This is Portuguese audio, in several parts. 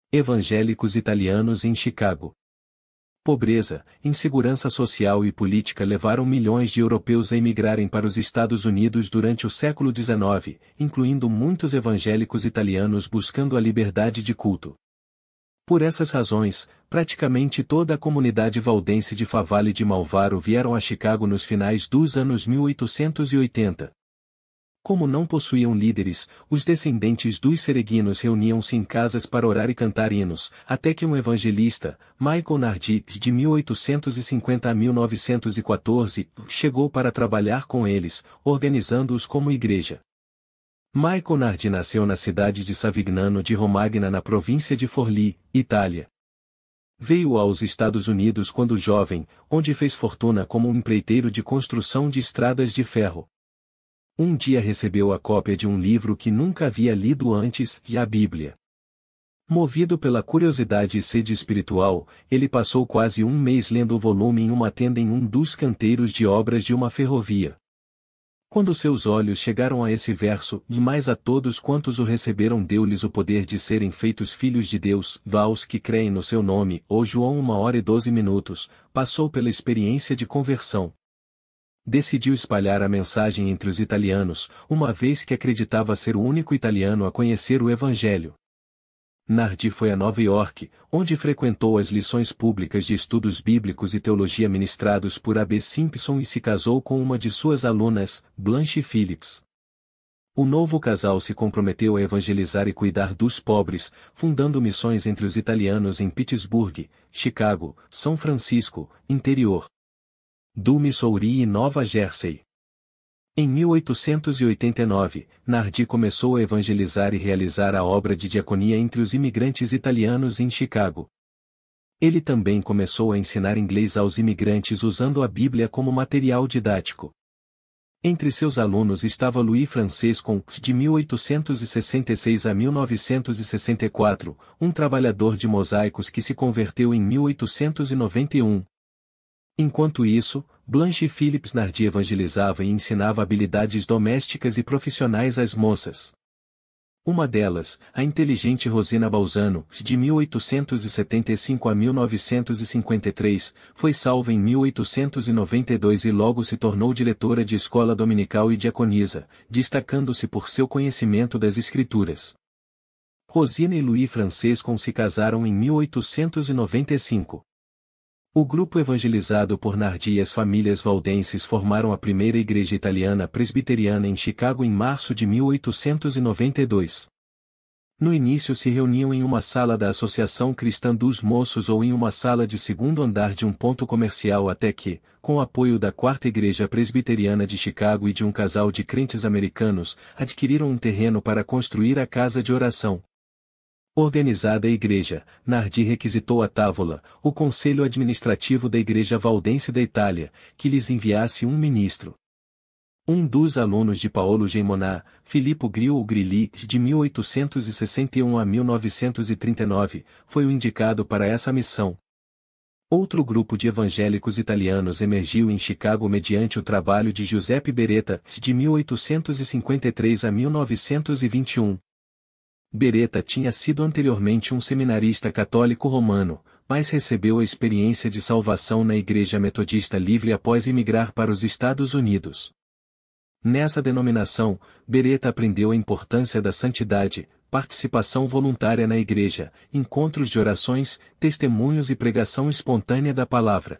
Evangélicos italianos em Chicago. Pobreza, insegurança social e política levaram milhões de europeus a emigrarem para os Estados Unidos durante o século XIX, incluindo muitos evangélicos italianos buscando a liberdade de culto. Por essas razões, praticamente toda a comunidade valdense de Favale de Malvaro vieram a Chicago nos finais dos anos 1880. Como não possuíam líderes, os descendentes dos sereguinos reuniam-se em casas para orar e cantar hinos, até que um evangelista, Michael Nardi, de 1850 a 1914, chegou para trabalhar com eles, organizando-os como igreja. Michael Nardi nasceu na cidade de Savignano di Romagna na província de Forlì, Itália. Veio aos Estados Unidos quando jovem, onde fez fortuna como um empreiteiro de construção de estradas de ferro. Um dia recebeu a cópia de um livro que nunca havia lido antes, a Bíblia. Movido pela curiosidade e sede espiritual, ele passou quase um mês lendo o volume em uma tenda em um dos canteiros de obras de uma ferrovia. Quando seus olhos chegaram a esse verso, e mais a todos quantos o receberam deu-lhes o poder de serem feitos filhos de Deus, aos que creem no seu nome, ou João 1h12, passou pela experiência de conversão. Decidiu espalhar a mensagem entre os italianos, uma vez que acreditava ser o único italiano a conhecer o Evangelho. Nardi foi a Nova York, onde frequentou as lições públicas de estudos bíblicos e teologia ministrados por A.B. Simpson e se casou com uma de suas alunas, Blanche Phillips. O novo casal se comprometeu a evangelizar e cuidar dos pobres, fundando missões entre os italianos em Pittsburgh, Chicago, São Francisco, interior do Missouri e Nova Jersey. Em 1889, Nardi começou a evangelizar e realizar a obra de diaconia entre os imigrantes italianos em Chicago. Ele também começou a ensinar inglês aos imigrantes usando a Bíblia como material didático. Entre seus alunos estava Louis Francescon, de 1866 a 1964, um trabalhador de mosaicos que se converteu em 1891. Enquanto isso, Blanche Phillips Nardi evangelizava e ensinava habilidades domésticas e profissionais às moças. Uma delas, a inteligente Rosina Balzano, de 1875 a 1953, foi salva em 1892 e logo se tornou diretora de escola dominical e diaconisa, destacando-se por seu conhecimento das Escrituras. Rosina e Louis Francescon se casaram em 1895. O grupo evangelizado por Nardi e as famílias valdenses formaram a primeira igreja italiana presbiteriana em Chicago em março de 1892. No início se reuniam em uma sala da Associação Cristã dos Moços ou em uma sala de segundo andar de um ponto comercial até que, com o apoio da Quarta Igreja Presbiteriana de Chicago e de um casal de crentes americanos, adquiriram um terreno para construir a casa de oração. Organizada a igreja, Nardi requisitou a Távola, o conselho administrativo da Igreja Valdense da Itália, que lhes enviasse um ministro. Um dos alunos de Paolo Gemonà, Filippo Grillo Grilli, de 1861 a 1939, foi o indicado para essa missão. Outro grupo de evangélicos italianos emergiu em Chicago mediante o trabalho de Giuseppe Beretta, de 1853 a 1921. Beretta tinha sido anteriormente um seminarista católico romano, mas recebeu a experiência de salvação na Igreja Metodista Livre após imigrar para os Estados Unidos. Nessa denominação, Beretta aprendeu a importância da santidade, participação voluntária na igreja, encontros de orações, testemunhos e pregação espontânea da palavra.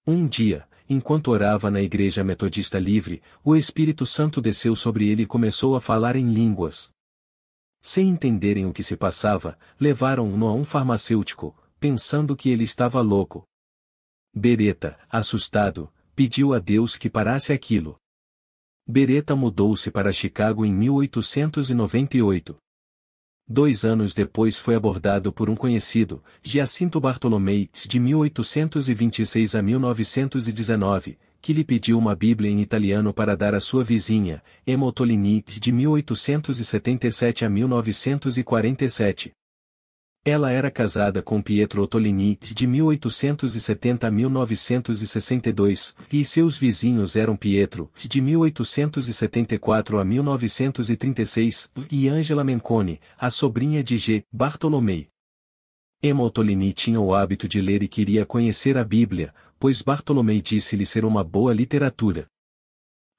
Um dia, enquanto orava na Igreja Metodista Livre, o Espírito Santo desceu sobre ele e começou a falar em línguas. Sem entenderem o que se passava, levaram-no a um farmacêutico, pensando que ele estava louco. Beretta, assustado, pediu a Deus que parasse aquilo. Beretta mudou-se para Chicago em 1898. 2 anos depois foi abordado por um conhecido, Giacinto Bartolomei, de 1826 a 1919, que lhe pediu uma Bíblia em italiano para dar à sua vizinha, Emma Ottolini, de 1877 a 1947. Ela era casada com Pietro Ottolini, de 1870 a 1962, e seus vizinhos eram Pietro, de 1874 a 1936, e Angela Menconi, a sobrinha de G. Bartolomei. Emma Ottolini tinha o hábito de ler e queria conhecer a Bíblia, pois Bartolomeu disse-lhe ser uma boa literatura.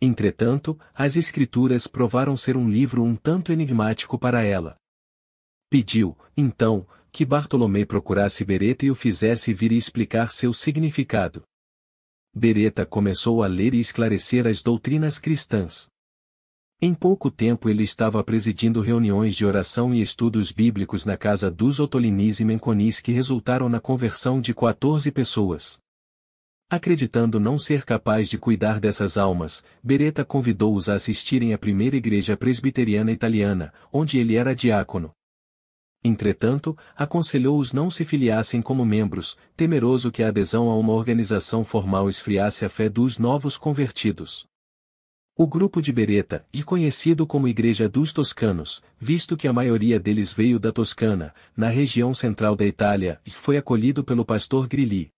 Entretanto, as Escrituras provaram ser um livro um tanto enigmático para ela. Pediu, então, que Bartolomeu procurasse Beretta e o fizesse vir e explicar seu significado. Beretta começou a ler e esclarecer as doutrinas cristãs. Em pouco tempo ele estava presidindo reuniões de oração e estudos bíblicos na casa dos Ottolinis e Menconis que resultaram na conversão de 14 pessoas. Acreditando não ser capaz de cuidar dessas almas, Beretta convidou-os a assistirem à primeira igreja presbiteriana italiana, onde ele era diácono. Entretanto, aconselhou-os não se filiassem como membros, temeroso que a adesão a uma organização formal esfriasse a fé dos novos convertidos. O grupo de Beretta, e conhecido como Igreja dos Toscanos, visto que a maioria deles veio da Toscana, na região central da Itália, foi acolhido pelo pastor Grilli.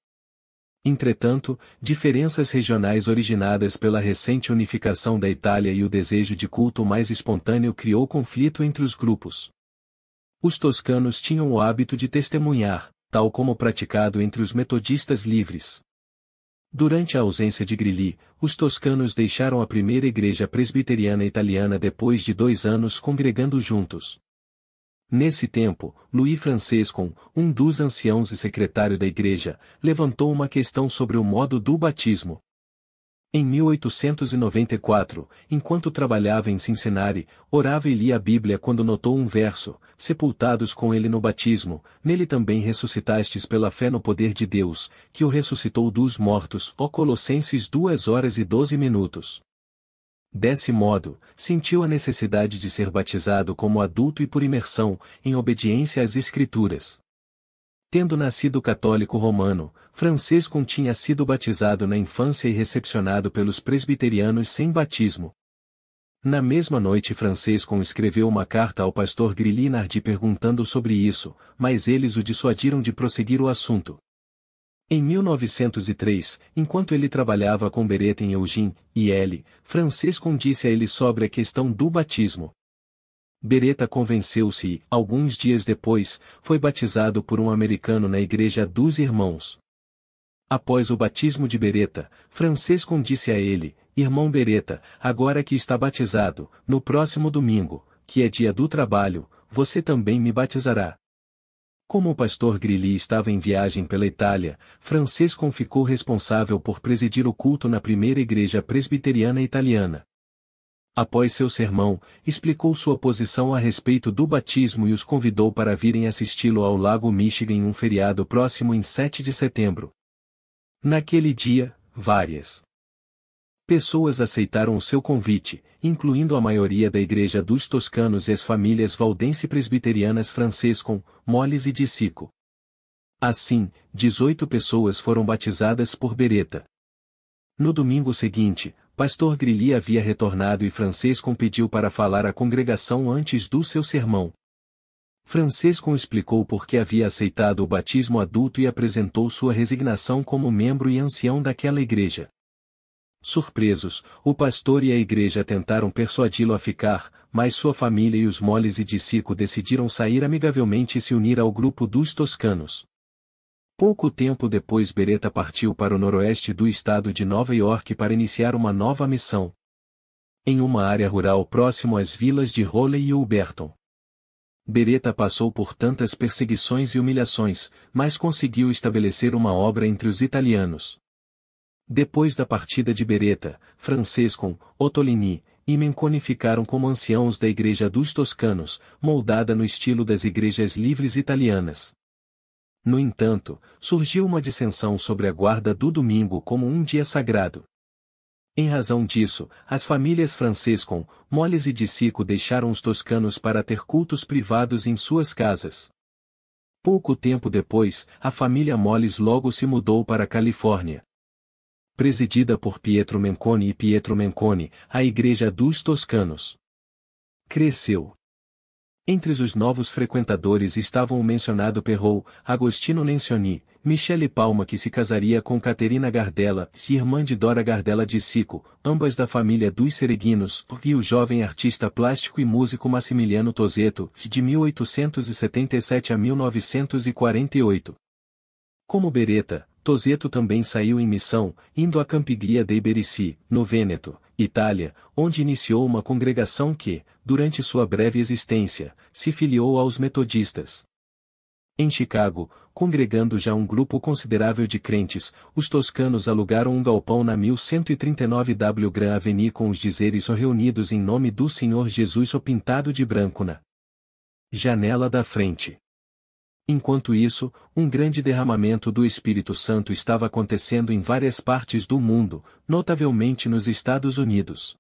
Entretanto, diferenças regionais originadas pela recente unificação da Itália e o desejo de culto mais espontâneo criou conflito entre os grupos. Os toscanos tinham o hábito de testemunhar, tal como praticado entre os metodistas livres. Durante a ausência de Grilli, os toscanos deixaram a primeira igreja presbiteriana italiana depois de 2 anos congregando juntos. Nesse tempo, Louis Francescon, um dos anciãos e secretário da igreja, levantou uma questão sobre o modo do batismo. Em 1894, enquanto trabalhava em Cincinnati, orava e lia a Bíblia quando notou um verso: sepultados com ele no batismo, nele também ressuscitastes pela fé no poder de Deus, que o ressuscitou dos mortos. Ó Colossenses 2h12. Desse modo, sentiu a necessidade de ser batizado como adulto e por imersão, em obediência às Escrituras. Tendo nascido católico romano, Francescon tinha sido batizado na infância e recepcionado pelos presbiterianos sem batismo. Na mesma noite Francescon escreveu uma carta ao pastor Grilli Nardi perguntando sobre isso, mas eles o dissuadiram de prosseguir o assunto. Em 1903, enquanto ele trabalhava com Beretta em Eugene, IL, Francescon disse a ele sobre a questão do batismo. Beretta convenceu-se e, alguns dias depois, foi batizado por um americano na Igreja dos Irmãos. Após o batismo de Beretta, Francescon disse a ele: Irmão Beretta, agora que está batizado, no próximo domingo, que é dia do trabalho, você também me batizará. Como o pastor Grilli estava em viagem pela Itália, Francescon ficou responsável por presidir o culto na primeira igreja presbiteriana italiana. Após seu sermão, explicou sua posição a respeito do batismo e os convidou para virem assisti-lo ao Lago Michigan em um feriado próximo em 7 de setembro. Naquele dia, várias pessoas aceitaram o seu convite, incluindo a maioria da Igreja dos Toscanos e as famílias valdense presbiterianas Francescon, Mollis e de Sico. Assim, 18 pessoas foram batizadas por Beretta. No domingo seguinte, pastor Grilli havia retornado e Francescon pediu para falar à congregação antes do seu sermão. Francescon explicou por que havia aceitado o batismo adulto e apresentou sua resignação como membro e ancião daquela igreja. Surpresos, o pastor e a igreja tentaram persuadi-lo a ficar, mas sua família e os Mollis e de Sico decidiram sair amigavelmente e se unir ao grupo dos toscanos. Pouco tempo depois Beretta partiu para o noroeste do estado de Nova York para iniciar uma nova missão. Em uma área rural próximo às vilas de Rowley e Ulberton. Beretta passou por tantas perseguições e humilhações, mas conseguiu estabelecer uma obra entre os italianos. Depois da partida de Beretta, Francescon, Ottolini e Menconi ficaram como anciãos da Igreja dos Toscanos, moldada no estilo das igrejas livres italianas. No entanto, surgiu uma dissensão sobre a guarda do domingo como um dia sagrado. Em razão disso, as famílias Francescon, Mollis e de Sico deixaram os toscanos para ter cultos privados em suas casas. Pouco tempo depois, a família Mollis logo se mudou para a Califórnia. Presidida por Pietro Menconi e Pietro Menconi, a Igreja dos Toscanos cresceu. Entre os novos frequentadores estavam o mencionado Perrault, Agostino Lencioni, Michele Palma que se casaria com Caterina Gardella, irmã de Dora Gardella de Sico, ambas da família dos Sereguinos, e o jovem artista plástico e músico Massimiliano Tosetto, de 1877 a 1948. Como Beretta, Tosetto também saiu em missão, indo a Campiglia dei Berici, no Vêneto, Itália, onde iniciou uma congregação que, durante sua breve existência, se filiou aos metodistas. Em Chicago, congregando já um grupo considerável de crentes, os toscanos alugaram um galpão na 1139 W Grand Avenue com os dizeres reunidos em nome do Senhor Jesus pintado de branco na janela da frente. Enquanto isso, um grande derramamento do Espírito Santo estava acontecendo em várias partes do mundo, notavelmente nos Estados Unidos.